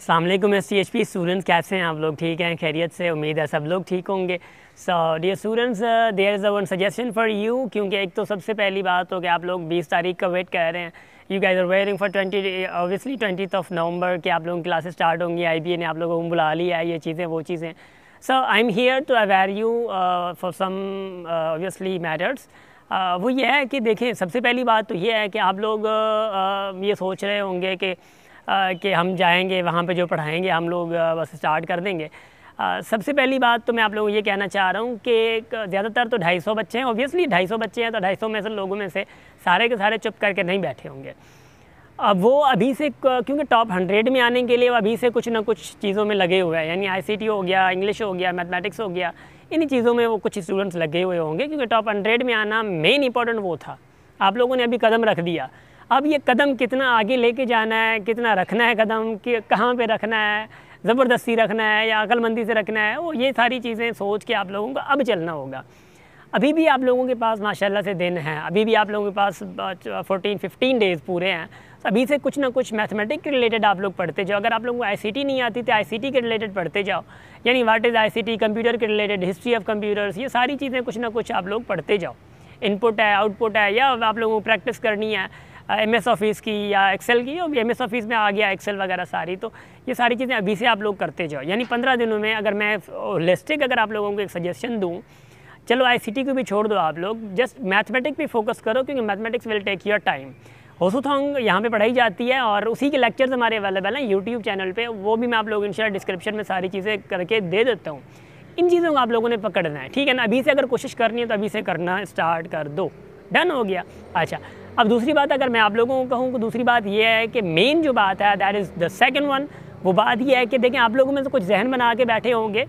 अस्सलाम वालेकुम STHP students, कैसे हैं आप लोग? ठीक हैं, खैरियत से? उम्मीद है सब लोग ठीक होंगे। So dear students, there is a one suggestion for you, क्योंकि एक तो सबसे पहली बात हो कि आप लोग 20 तारीख का वेट कर रहे हैं। You guys are waiting for 20th of November कि आप लोगों की क्लासेस स्टार्ट होंगी। IBA ने आप लोगों को बुला लिया है, ये चीज़ें वो चीज़ें। So I am here to aware you for some obviously matters. वो ये है कि देखें, सबसे पहली बात तो ये है कि आप लोग ये सोच रहे होंगे कि हम जाएंगे वहाँ पे जो पढ़ाएंगे हम लोग बस स्टार्ट कर देंगे। सबसे पहली बात तो मैं आप लोगों को ये कहना चाह रहा हूँ कि ज़्यादातर तो 250 बच्चे हैं। ऑब्वियसली 250 बच्चे हैं तो 250 में से लोगों में से सारे के सारे चुप करके नहीं बैठे होंगे। अब वो अभी से, क्योंकि टॉप 100 में आने के लिए वो अभी से कुछ ना कुछ चीज़ों में लगे हुए हैं, यानी ICT हो गया, इंग्लिश हो गया, मैथमेटिक्स हो गया, इन्हीं चीज़ों में वो कुछ स्टूडेंट्स लगे हुए होंगे, क्योंकि टॉप 100 में आना मेन इंपॉर्टेंट वो था। आप लोगों ने अभी कदम रख दिया। अब ये कदम कितना आगे लेके जाना है, कितना रखना है कदम, कि कहाँ पे रखना है, ज़बरदस्ती रखना है या अक्लमंदी से रखना है, वो ये सारी चीज़ें सोच के आप लोगों को अब चलना होगा। अभी भी आप लोगों के पास माशाल्लाह से दिन हैं, अभी भी आप लोगों के पास 14-15 डेज़ पूरे हैं। तो अभी से कुछ ना कुछ मैथमेटिक्स के रिलेटेड आप लोग पढ़ते जाओ। अगर आप लोगों को ICT नहीं आती तो ICT के रिलेटेड पढ़ते जाओ, यानी व्हाट इज़ ICT, कंप्यूटर के रिलेटेड, हिस्ट्री ऑफ कंप्यूटर्स, ये सारी चीज़ें कुछ ना कुछ आप लोग पढ़ते जाओ। इनपुट है, आउटपुट है, या आप लोगों को प्रैक्टिस करनी है MS ऑफिस की या एक्सेल की। और MS ऑफिस में आ गया एक्सेल वगैरह सारी, तो ये सारी चीज़ें अभी से आप लोग करते जाओ। यानी 15 दिनों में अगर मैं होलिस्टिक अगर आप लोगों को एक सजेशन दूँ, चलो ICT को भी छोड़ दो, आप लोग जस्ट मैथमेटिक्स पे फोकस करो, क्योंकि mathematics will take your time. होसुथोंग यहाँ पे पढ़ाई जाती है और उसी के लेक्चर्स हमारे अवेलेबल हैं YouTube चैनल पे, वो भी मैं आप लोग इंशाल्लाह डिस्क्रिप्शन में सारी चीज़ें करके दे देता हूँ। इन चीज़ों को आप लोगों ने पकड़ना है, ठीक है ना? अभी से अगर कोशिश करनी है तो अभी से करना स्टार्ट कर दो। डन हो गया। अच्छा, अब दूसरी बात अगर मैं आप लोगों को कहूँ तो दूसरी बात ये है कि मेन जो बात है, that is the second one. वो बात ये है कि देखें, आप लोगों में से कुछ जहन बना के बैठे होंगे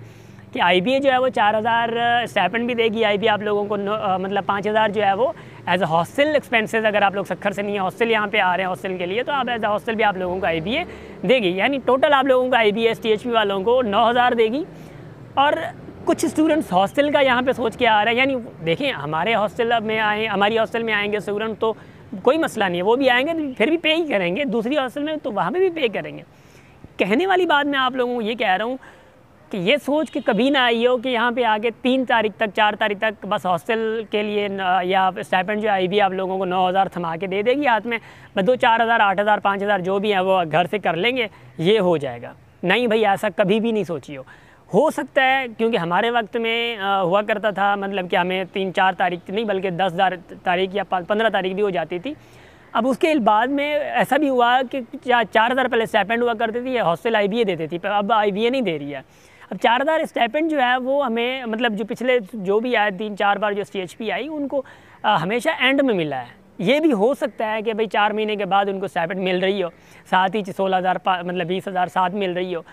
कि IBA जो है वो 4000 स्टाइपेंड भी देगी। IBA आप लोगों को मतलब 5000 जो है वो एज अ हॉस्टल एक्सपेंसेस, अगर आप लोग सक्खर से नहीं है, हॉस्टल यहाँ पे आ रहे हैं हॉस्टल के लिए, तो आप एज अ हॉस्टल भी आप लोगों को IBA देगी। यानी टोटल आप लोगों को IBA STHP वालों को 9000 देगी। और कुछ स्टूडेंट्स हॉस्टल का यहाँ पे सोच के आ रहे हैं, यानी देखें, हमारे हॉस्टल में आए, हमारी हॉस्टल में आएंगे स्टूडेंट तो कोई मसला नहीं है, वो भी आएंगे फिर भी पे ही करेंगे। दूसरी हॉस्टल में तो वहाँ पे भी पे करेंगे। कहने वाली बात मैं आप लोगों को ये कह रहा हूँ कि ये सोच के कभी ना आई हो कि यहाँ पे आके 3 तारीख तक 4 तारीख तक बस हॉस्टल के लिए या स्टाइपेंड जो IBA आप लोगों को 9000 थमा के दे देगी हाथ में, बस 2-4000 8000 5000 जो भी है वो घर से कर लेंगे, ये हो जाएगा। नहीं भाई, ऐसा कभी भी नहीं सोचिए। हो सकता है, क्योंकि हमारे वक्त में हुआ करता था, मतलब कि हमें 3-4 तारीख नहीं बल्कि 10 तारीख या 15 तारीख भी हो जाती थी। अब उसके बाद में ऐसा भी हुआ कि 4000 पहले स्टाइपेंड हुआ करती थी, हॉस्टल IBA देती थी, पर अब IBA नहीं दे रही है। अब 4000 स्टाइपेंड जो है वो हमें, मतलब जो पिछले जो भी आए 3-4 बार जो STHP आई, उनको हमेशा एंड में मिला है। ये भी हो सकता है कि भाई 4 महीने के बाद उनको स्टाइपेंड मिल रही हो, साथ ही 16000 मतलब 20000 साथ मिल रही हो।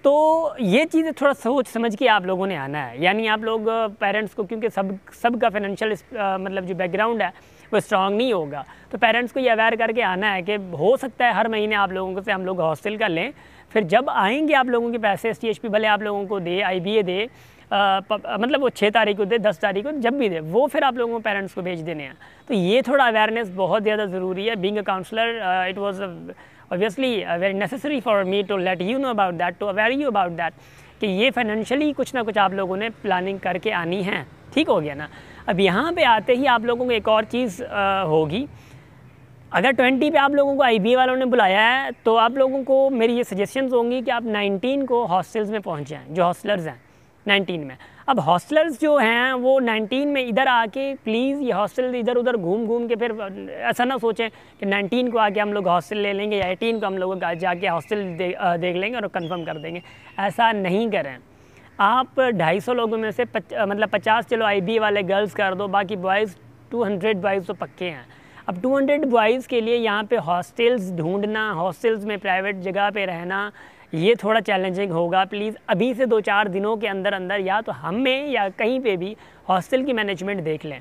तो ये चीज़ें थोड़ा सोच समझ के आप लोगों ने आना है। यानी आप लोग पेरेंट्स को, क्योंकि सबका फाइनेंशियल मतलब जो बैकग्राउंड है वो स्ट्रांग नहीं होगा, तो पेरेंट्स को ये अवेयर करके आना है कि हो सकता है हर महीने आप लोगों को से हम लोग हॉस्टल का लें, फिर जब आएंगे आप लोगों के पैसे STHP भले आप लोगों को दे, IBA दे, मतलब वो 6 तारीख को दे, 10 तारीख को, जब भी दे, वो फिर आप लोगों को पेरेंट्स को भेज देने हैं। तो ये थोड़ा अवेयरनेस बहुत ज़्यादा ज़रूरी है। Being a counsellor, it was obviously very necessary for me to let you know about that, to aware you about that, कि ये फाइनेंशियली कुछ ना कुछ आप लोगों ने प्लानिंग करके आनी है। ठीक हो गया ना? अब यहाँ पे आते ही आप लोगों को एक और चीज़ होगी। अगर 20 पे आप लोगों को IBA वालों ने बुलाया है तो आप लोगों को मेरी ये सजेशंस होंगी कि आप 19 को हॉस्टल्स में पहुँच जाएँ, जो हॉस्टलर्स हैं 19 में। अब हॉस्टलर्स जो हैं वो 19 में इधर आके प्लीज़ ये हॉस्टल इधर उधर घूम के फिर ऐसा ना सोचें कि 19 को आके हम लोग हॉस्टल ले लेंगे या 18 को हम लोग जाके हॉस्टल देख लेंगे और कंफर्म कर देंगे। ऐसा नहीं करें। आप 250 लोगों में से मतलब 50 चलो IBA वाले गर्ल्स कर दो, बाकी बॉयज़ 200 बॉयज़ तो पक्के हैं। अब 200 बॉयज़ के लिए यहाँ पे हॉस्टल्स ढूंढना, हॉस्टल्स में प्राइवेट जगह पे रहना, ये थोड़ा चैलेंजिंग होगा। प्लीज़ अभी से 2-4 दिनों के अंदर अंदर या तो हमें या कहीं पे भी हॉस्टल की मैनेजमेंट देख लें।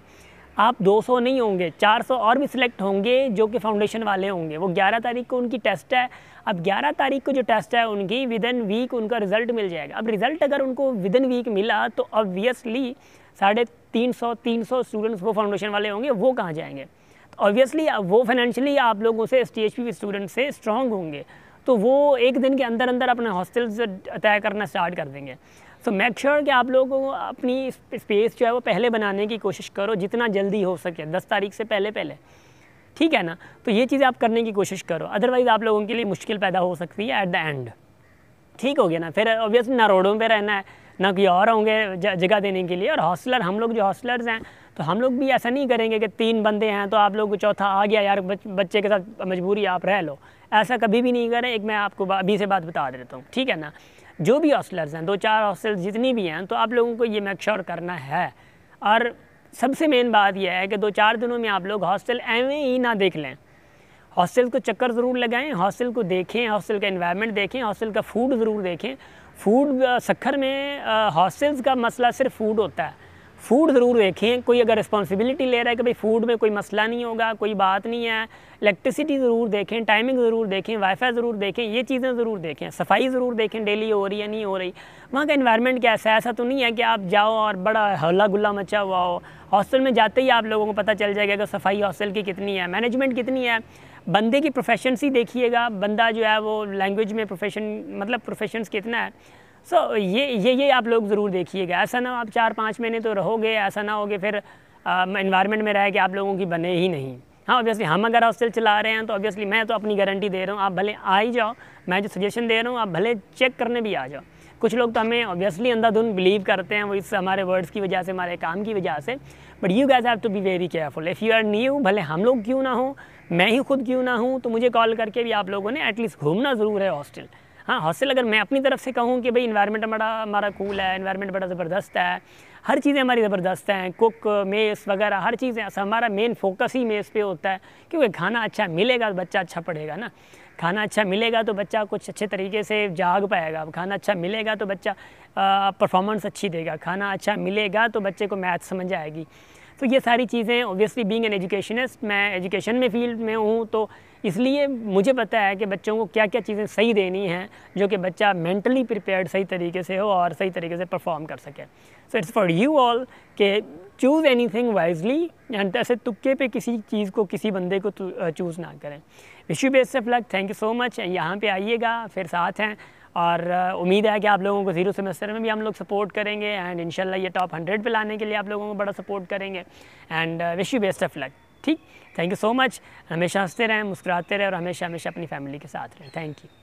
आप 200 नहीं होंगे, 400 और भी सिलेक्ट होंगे जो कि फाउंडेशन वाले होंगे। वो 11 तारीख को उनकी टेस्ट है। अब 11 तारीख को जो टेस्ट है उनकी, विद इन वीक उनका रिज़ल्ट मिल जाएगा। अब रिज़ल्ट अगर उनको विद इन वीक मिला तो ऑब्वियसली 350 स्टूडेंट्स वो फाउंडेशन वाले होंगे, वो कहाँ जाएंगे? तो ऑब्वियसली वो फाइनेंशियली आप लोगों से STHP स्टूडेंट से स्ट्रॉन्ग होंगे, तो वो एक दिन के अंदर अंदर अपने हॉस्टल्स तय करना स्टार्ट कर देंगे। सो मेक श्योर कि आप लोगों को अपनी स्पेस जो है वो पहले बनाने की कोशिश करो, जितना जल्दी हो सके, 10 तारीख से पहले पहले, ठीक है ना। तो ये चीज़ें आप करने की कोशिश करो, अदरवाइज़ आप लोगों के लिए मुश्किल पैदा हो सकती है एट द एंड। ठीक हो गया ना। फिर ऑब्वियसली ना रोडों पे रहना है, ना कोई और होंगे जगह देने के लिए। और हॉस्टलर, हम लोग जो हॉस्टलर्स हैं, तो हम लोग भी ऐसा नहीं करेंगे कि 3 बंदे हैं तो आप लोग को चौथा आ गया यार, बच्चे के साथ मजबूरी आप रह लो, ऐसा कभी भी नहीं करें। एक मैं आपको अभी से बात बता देता हूँ, ठीक है ना। जो भी हॉस्टलर्स हैं, 2-4 हॉस्टल्स जितनी भी हैं, तो आप लोगों को ये मेक श्योर करना है। और सबसे मेन बात यह है कि 2-4 दिनों में आप लोग हॉस्टल एवं ही ना देख लें, हॉस्टल को चक्कर ज़रूर लगाएं, हॉस्टल को देखें, हॉस्टल का एनवायरनमेंट देखें, हॉस्टल का फूड ज़रूर देखें। फूड सक्खर में हॉस्टल्स का मसला सिर्फ फूड होता है, फूड ज़रूर देखें। कोई अगर रिस्पॉन्सिबिलिटी ले रहा है कि भाई फूड में कोई मसला नहीं होगा, कोई बात नहीं है, इलेक्ट्रिसिटी ज़रूर देखें, टाइमिंग ज़रूर देखें, वाईफाई ज़रूर देखें, ये चीज़ें ज़रूर देखें, सफाई ज़रूर देखें, डेली हो रही है नहीं हो रही, वहाँ का एनवायरनमेंट कैसा है। ऐसा तो नहीं है कि आप जाओ और बड़ा हल्ला गुल्ला मचा हुआ हो। हॉस्टल में जाते ही आप लोगों को पता चल जाएगा कि सफाई हॉस्टल की कितनी है, मैनेजमेंट कितनी है, बंदे की प्रोफेशंस ही देखिएगा, बंदा जो है वो लैंग्वेज में प्रोफेशंस कितना है। सो ये आप लोग ज़रूर देखिएगा। ऐसा ना आप 4-5 महीने तो रहोगे, ऐसा ना होगे फिर एनवायरनमेंट में रह के आप लोगों की बने ही नहीं। हाँ, ऑब्वियसली हम अगर हॉस्टल चला रहे हैं तो ऑब्वियसली मैं तो अपनी गारंटी दे रहा हूँ, आप भले आ ही जाओ, मैं जो सजेशन दे रहा हूँ आप भले चेक करने भी आ जाओ। कुछ लोग तो हमें ऑब्वियसली अंधाधुंध बिलीव करते हैं, वो इस हमारे वर्ड्स की वजह से, हमारे काम की वजह से। But you guys have to be very careful. If you are new, भले हम लोग क्यों ना हो, मैं ही खुद क्यों ना हूँ, तो मुझे कॉल करके भी आप लोगों ने एटलीस्ट घूमना ज़रूर है हॉस्टल। हाँ, हॉस्टल अगर मैं अपनी तरफ से कहूँ कि भाई इन्वायरमेंट हमारा कूल है, इन्वायरमेंट बड़ा ज़बरदस्त है, हर चीज़ें हमारी ज़बरदस्त हैं, कुक, मेस वगैरह हर चीज़ें, हमारा मेन फोकस ही मेस पे होता है, क्योंकि खाना अच्छा मिलेगा तो बच्चा अच्छा पढ़ेगा ना, खाना अच्छा मिलेगा तो बच्चा कुछ अच्छे तरीके से जाग पाएगा, खाना अच्छा मिलेगा तो बच्चा परफॉर्मेंस अच्छी देगा, खाना अच्छा मिलेगा तो बच्चे को मैथ समझ आएगी। तो ये सारी चीज़ें, ऑब्वियसली बीइंग एन एजुकेशनिस्ट, मैं एजुकेशन में फील्ड में हूँ, तो इसलिए मुझे पता है कि बच्चों को क्या क्या चीज़ें सही देनी हैं जो कि बच्चा मेंटली प्रिपेयर्ड सही तरीके से हो और सही तरीके से परफॉर्म कर सके। So it's for you all कि चूज़ एनीथिंग वाइजली, एंड ऐसे तुक्के पे किसी चीज़ को, किसी बंदे को चूज़ ना करें। Wish you best of luck, thank you so much. यहाँ पे आइएगा, फिर साथ हैं, और उम्मीद है कि आप लोगों को 0 सेमेस्टर में भी हम लोग सपोर्ट करेंगे, एंड इंशाल्लाह ये टॉप 100 पे लाने के लिए आप लोगों को बड़ा सपोर्ट करेंगे। And wish you best of luck. ठीक, थैंक यू सो मच। हमेशा हंसते रहें, मुस्कुराते रहें, और हमेशा हमेशा अपनी फैमिली के साथ रहें। Thank you.